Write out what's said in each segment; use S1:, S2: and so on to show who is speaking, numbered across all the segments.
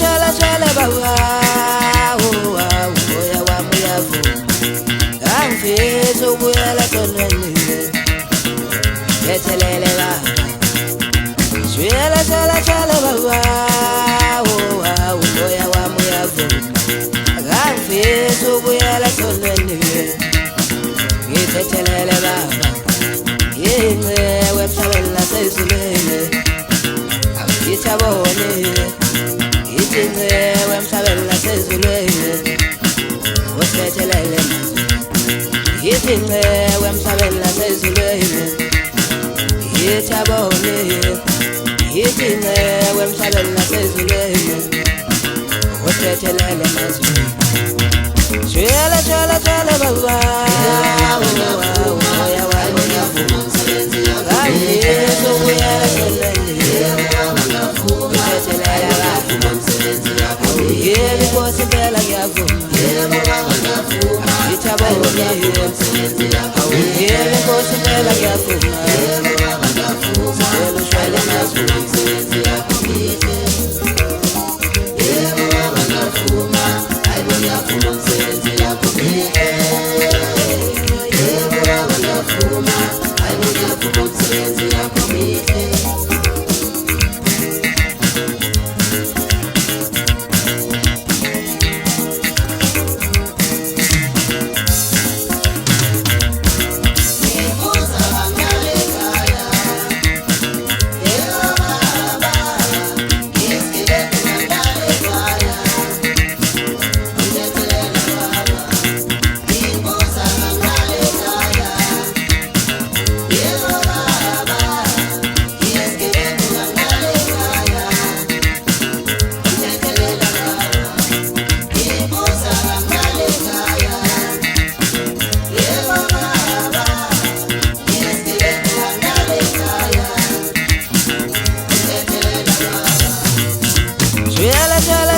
S1: shwele baba uya wami uyavuma angifisa ukubuyela eqondweni yethelele baba shwele baba uya wami uyavuma angifisa ukubuyela eqondweni ngithethelele baba yingcewe emhlabeni nasezulwini ngithabone ingcewe emhlabeni nasezulwini uthethelele ingcewe emhlabeni nasezulwini ngithabone ingcewe emhlabeni nasezulwini uthethelele mazwi shwele baba uya wami uyavuma angifisa ukubuyela eqondweni ngithethelele baba yebo Nkosi impela ngiyavuma ngithabone yebo Nkosi impela ngiyavuma shwele mazwi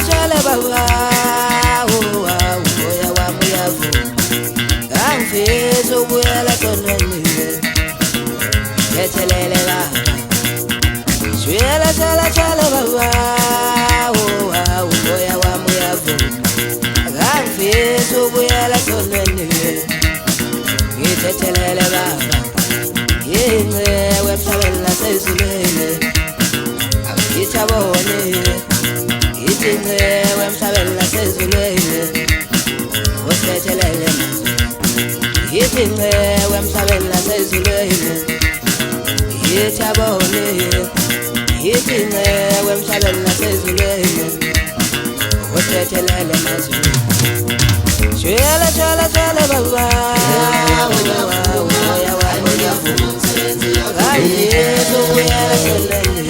S1: shwele baba uya wami uyavuma angifisa ukubuyela eqondweni ngithethelele baba shwele baba uya wami uyavuma angifisa ukubuyela eqondweni ngithethelele baba yingcewe emhlabeni nasezulwini ngithabone ingcewe emhlabeni nasezulwini uthethelele ingcewe emhlabeni nasezulwini ngithabone ingcewe emhlabeni nasezulwini uthethelele mazwi shwele baba uya wami uyavuma angifisa ukubuyela eqondweni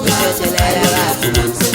S1: ngithethelele baba